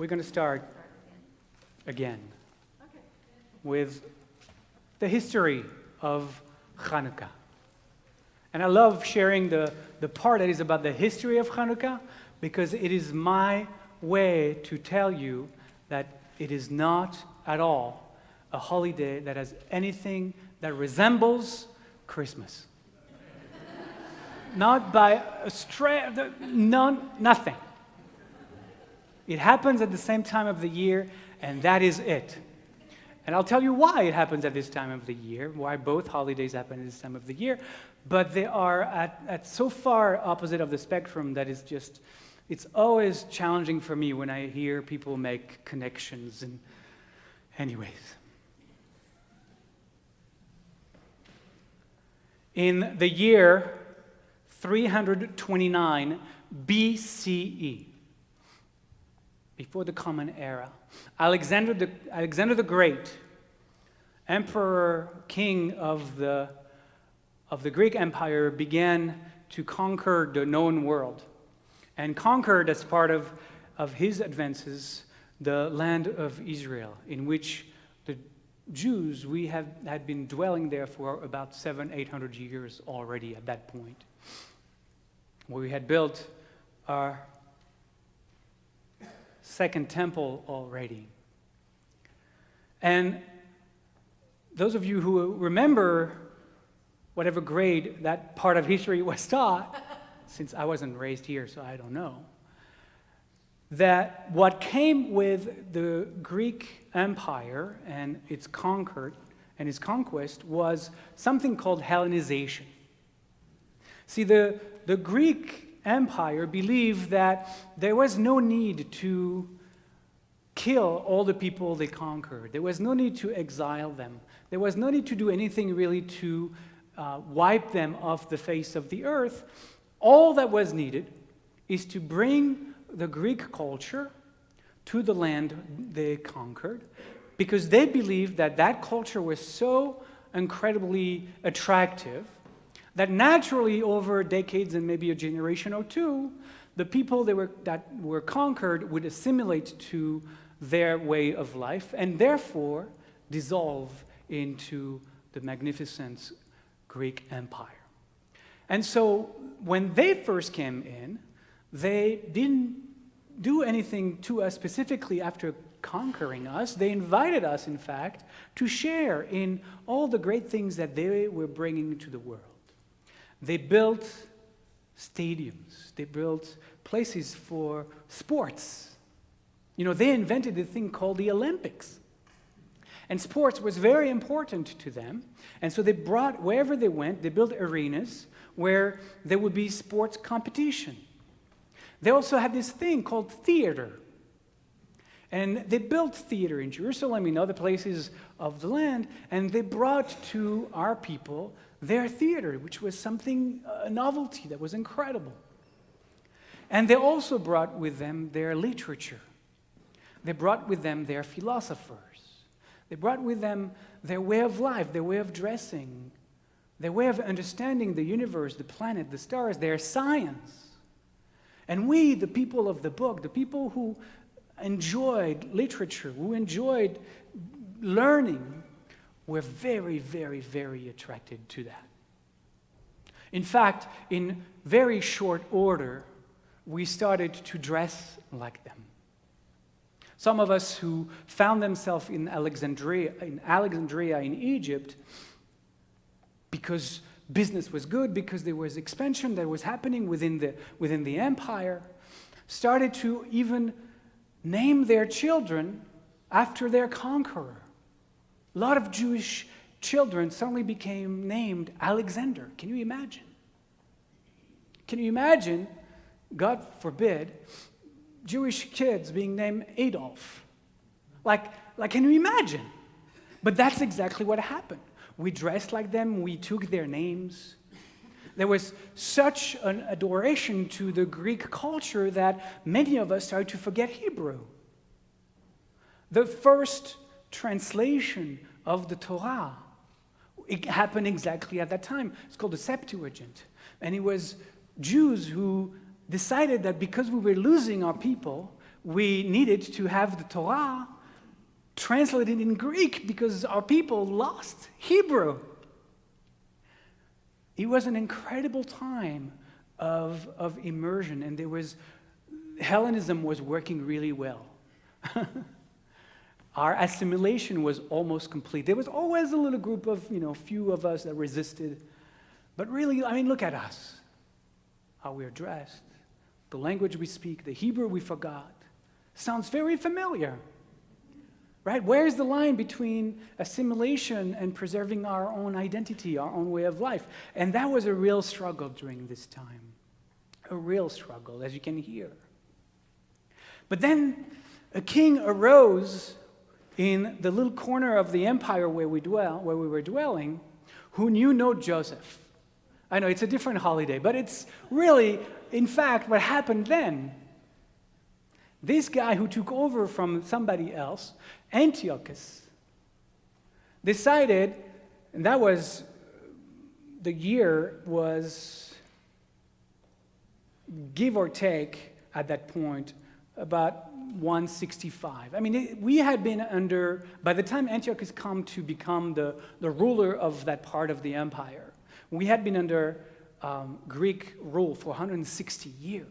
We're going to start again with the history of Chanukkah. And I love sharing the part that is about the history of Chanukkah because it is my way to tell you that it is not at all a holiday that has anything that resembles Christmas. Not by a stray, nothing. It happens at the same time of the year, and that is it. And I'll tell you why it happens at this time of the year, why both holidays happen at this time of the year, but they are at so far opposite of the spectrum that it's always challenging for me when I hear people make connections. And anyways. In the year 329 BCE, before the Common Era, Alexander the Great, emperor, king of the Greek Empire, began to conquer the known world, and conquered, as part of his advances, the land of Israel, in which the Jews, had been dwelling there for about 700-800 years already at that point. We had built our second temple already. And those of you who remember whatever grade that part of history was taught, since I wasn't raised here, so I don't know, that what came with the Greek Empire and its conquest was something called Hellenization. See, the Greek Empire believed that there was no need to kill all the people they conquered. There was no need to exile them. There was no need to do anything really to wipe them off the face of the earth. All that was needed is to bring the Greek culture to the land they conquered, because they believed that that culture was so incredibly attractive that naturally over decades and maybe a generation or two, the people that were conquered would assimilate to their way of life and therefore dissolve into the magnificent Greek Empire. And so when they first came in, they didn't do anything to us specifically after conquering us. They invited us, in fact, to share in all the great things that they were bringing to the world. They built stadiums. They built places for sports. They invented a thing called the Olympics. And sports was very important to them. And so they brought, wherever they went, they built arenas where there would be sports competition. They also had this thing called theater. And they built theater in Jerusalem, in other places of the land, and they brought to our people their theater, which was something, a novelty that was incredible. And they also brought with them their literature. They brought with them their philosophers. They brought with them their way of life, their way of dressing, their way of understanding the universe, the planet, the stars, their science. And we, the people of the book, the people who enjoyed literature, who enjoyed learning, were very, very, very attracted to that. In fact, in very short order, we started to dress like them. Some of us who found themselves in Alexandria in Egypt, because business was good, because there was expansion that was happening within the empire, started to even name their children after their conqueror. A lot of Jewish children suddenly became named Alexander. Can you imagine? Can you imagine, God forbid, Jewish kids being named Adolf? Like, can you imagine? But that's exactly what happened. We dressed like them. We took their names. There was such an adoration to the Greek culture that many of us started to forget Hebrew. The first translation of the Torah, it happened exactly at that time. It's called the Septuagint. And it was Jews who decided that because we were losing our people, we needed to have the Torah translated in Greek because our people lost Hebrew. It was an incredible time of immersion, and Hellenism was working really well. Our assimilation was almost complete. There was always a little group of, few of us that resisted. But really, look at us. How we're dressed, the language we speak, the Hebrew we forgot. Sounds very familiar, right? Where's the line between assimilation and preserving our own identity, our own way of life? And that was a real struggle during this time. A real struggle, as you can hear. But then a king arose in the little corner of the empire where we were dwelling, who knew no Joseph. I know it's a different holiday, but it's really, in fact, what happened then. This guy who took over from somebody else, Antiochus, decided, and the year was, give or take, at that point, about 165. We had been under, by the time Antiochus come to become the ruler of that part of the empire, we had been under Greek rule for 160 years.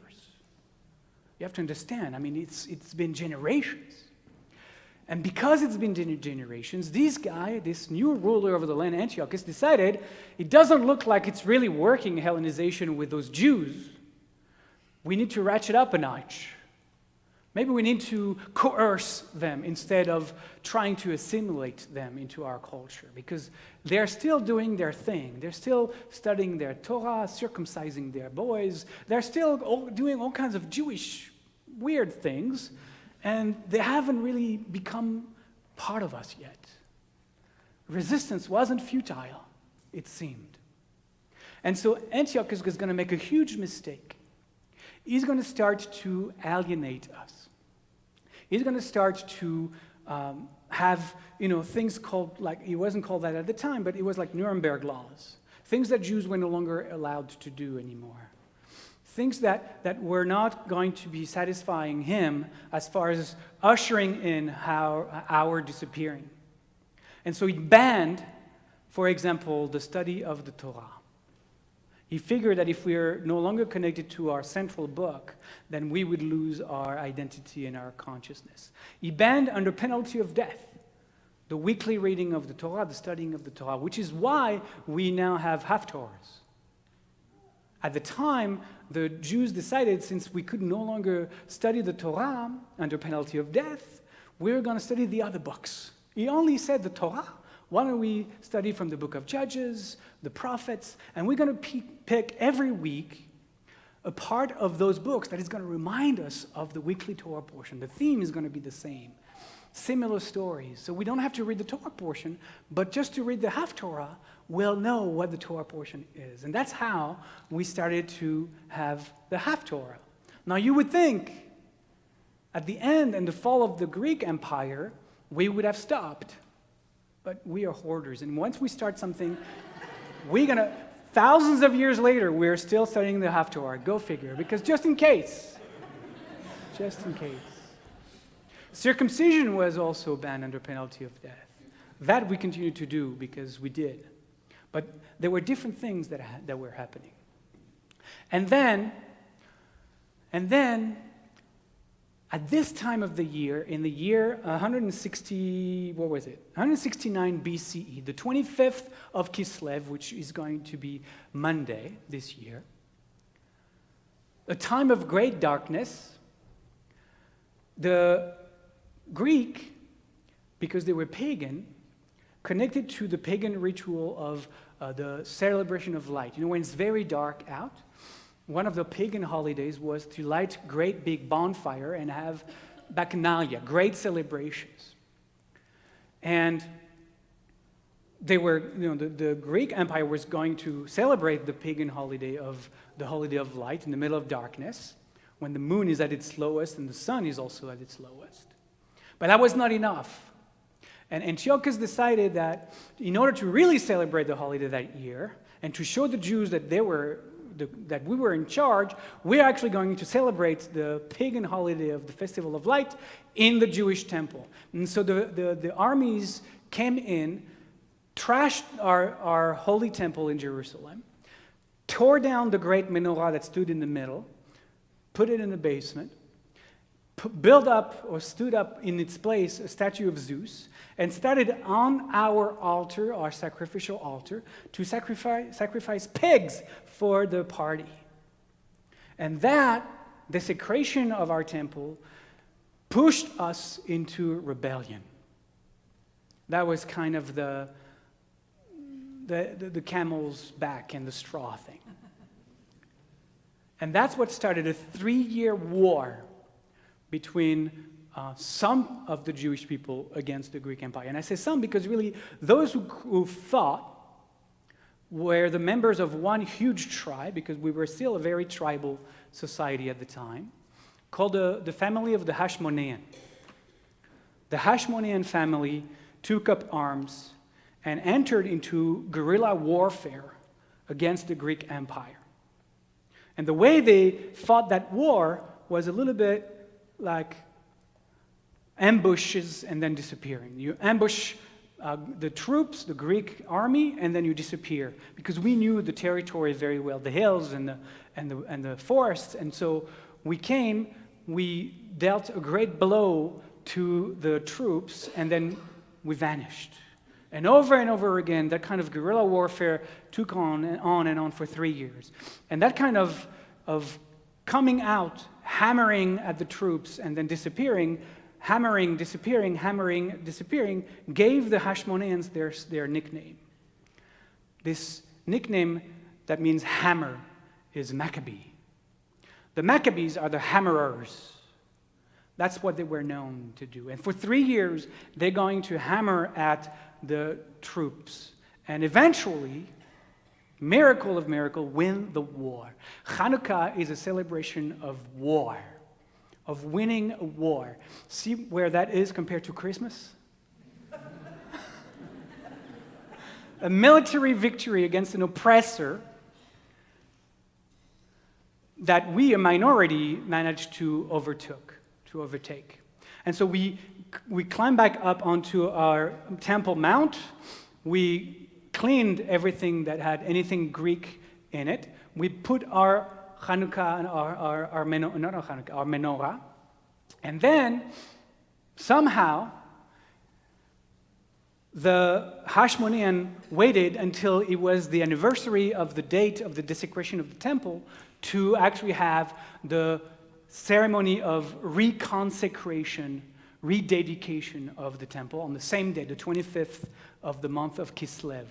You have to understand, it's been generations. And because it's been generations, this new ruler of the land, Antiochus, decided it doesn't look like it's really working Hellenization with those Jews. We need to ratchet up a notch. Maybe we need to coerce them instead of trying to assimilate them into our culture, because they're still doing their thing. They're still studying their Torah, circumcising their boys. They're still doing all kinds of Jewish weird things, and they haven't really become part of us yet. Resistance wasn't futile, it seemed. And so Antiochus is going to make a huge mistake. He's going to start to alienate us. He's going to start to have, things called, it wasn't called that at the time, but it was like Nuremberg laws. Things that Jews were no longer allowed to do anymore. Things that were not going to be satisfying him as far as ushering in our disappearing. And so he banned, for example, the study of the Torah. He figured that if we are no longer connected to our central book, then we would lose our identity and our consciousness. He banned, under penalty of death, the weekly reading of the Torah, the studying of the Torah, which is why we now have Haftorahs. At the time, the Jews decided, since we could no longer study the Torah under penalty of death, we were going to study the other books. He only said the Torah. Why don't we study from the book of Judges, the prophets, and we're going to pick every week a part of those books that is going to remind us of the weekly Torah portion. The theme is going to be the same. Similar stories. So we don't have to read the Torah portion, but just to read the Haftorah, we'll know what the Torah portion is. And that's how we started to have the Haftorah. Now you would think, at the end and the fall of the Greek Empire, we would have stopped. But we are hoarders, and once we start something, thousands of years later, we're still studying the Haftorah. Go figure, because just in case. Circumcision was also banned under penalty of death. That we continue to do because we did. But there were different things that were happening. And then, at this time of the year, in the year 169 BCE, the 25th of Kislev, which is going to be Monday this year, a time of great darkness, the Greek, because they were pagan, connected to the pagan ritual of the celebration of light. When it's very dark out, one of the pagan holidays was to light great big bonfire and have bacchanalia, great celebrations. And they were, the Greek Empire was going to celebrate the pagan holiday of light in the middle of darkness, when the moon is at its lowest and the sun is also at its lowest. But that was not enough. And Antiochus decided that in order to really celebrate the holiday that year, and to show the Jews that they were that we were in charge, we're actually going to celebrate the pagan holiday of the Festival of Light in the Jewish temple. And so the armies came in, trashed our holy temple in Jerusalem, tore down the great menorah that stood in the middle, put it in the basement, built up or stood up in its place a statue of Zeus, and started on our altar, our sacrificial altar, to sacrifice pigs for the party. And that desecration of our temple pushed us into rebellion. That was kind of the camel's back and the straw thing. And that's what started a 3-year war between some of the Jewish people against the Greek Empire. And I say some because really those who fought were the members of one huge tribe, because we were still a very tribal society at the time, called the family of the Hashmonean. The Hashmonean family took up arms and entered into guerrilla warfare against the Greek Empire. And the way they fought that war was a little bit like ambushes and then disappearing. You ambush the troops, the Greek army, and then you disappear, because we knew the territory very well, the hills and the forests. And so we dealt a great blow to the troops, and then we vanished. And over again, that kind of guerrilla warfare took on and on for 3 years. And that kind of coming out, hammering at the troops, and then disappearing, hammering, disappearing, hammering, disappearing, gave the Hashmoneans their nickname. This nickname that means hammer is Maccabee. The Maccabees are the hammerers. That's what they were known to do. And for 3 years, they're going to hammer at the troops. And eventually, miracle of miracle, win the war. Chanukkah is a celebration of war, of winning a war. See where that is compared to Christmas? A military victory against an oppressor that we, a minority, managed to overtake. And so we climbed back up onto our Temple Mount. We cleaned everything that had anything Greek in it. We put our Chanukkah, our menorah, and then somehow the Hashmonean waited until it was the anniversary of the date of the desecration of the temple to actually have the ceremony of reconsecration, rededication of the temple on the same day, the 25th of the month of Kislev.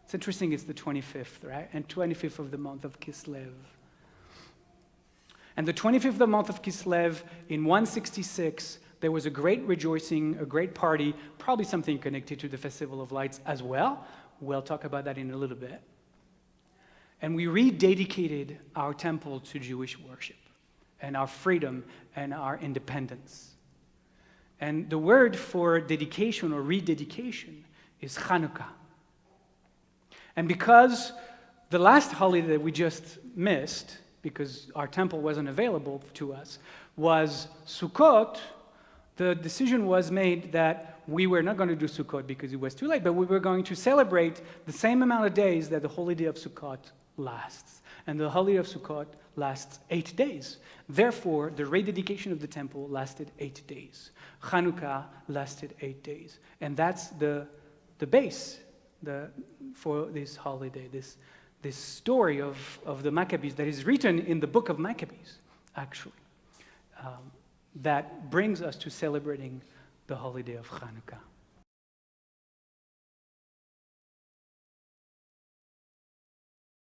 It's interesting, it's the 25th, right? And 25th of the month of Kislev. And the 25th of the month of Kislev, in 166, there was a great rejoicing, a great party, probably something connected to the Festival of Lights as well. We'll talk about that in a little bit. And we rededicated our temple to Jewish worship and our freedom and our independence. And the word for dedication or rededication is Chanukkah. And because the last holiday that we just missed, because our temple wasn't available to us, was Sukkot, the decision was made that we were not going to do Sukkot because it was too late, but we were going to celebrate the same amount of days that the holy day of Sukkot lasts. And the holiday of Sukkot lasts 8 days. Therefore, the rededication of the temple lasted 8 days. Chanukah lasted 8 days. And that's the base for this holiday, this story of the Maccabees that is written in the book of Maccabees, actually, that brings us to celebrating the holiday of Chanukah.